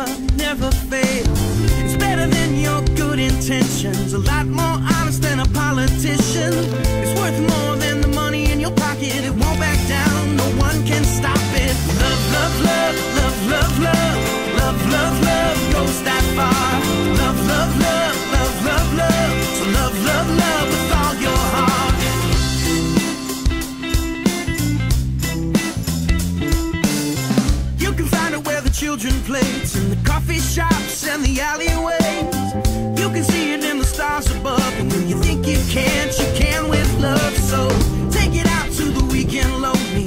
never, never fail. It's better than your good intentions, a lot more honest than a politician. It's worth more than the money in your pocket. It won't back down, no one can stop it. Love, love, love, love, love, love, love, love, love goes that far. Love, love, love, love, love, love. So love, love, love with all your heart. You can find it where the children play, it's in the coffee shops and the alleyways. You can see it in the stars above, and when you think you can't, you can with love. So take it out to the weekend lonely,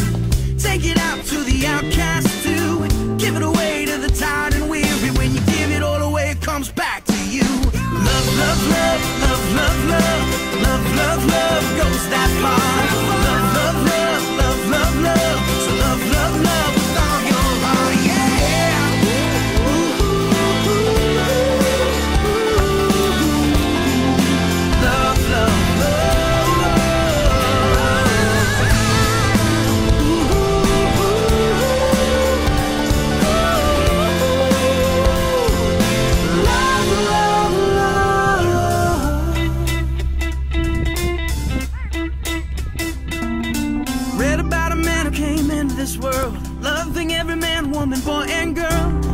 take it out to the outcast too. Give it away to the tired and weary. When you give it all away, it comes back to you. Love, love, love, love, love, love, love, love, love goes that far. Love, love, love, love, love, love. So love, love, love with all your heart. Yeah. Love, love, love. Read about a man who came into this world, loving every man, woman, boy, and girl.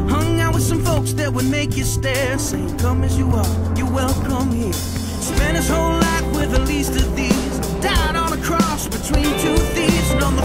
Hung out with some folks that would make you stare, saying, come as you are, you're welcome here. Spent his whole life with the least of these, died on a cross between two thieves, and on the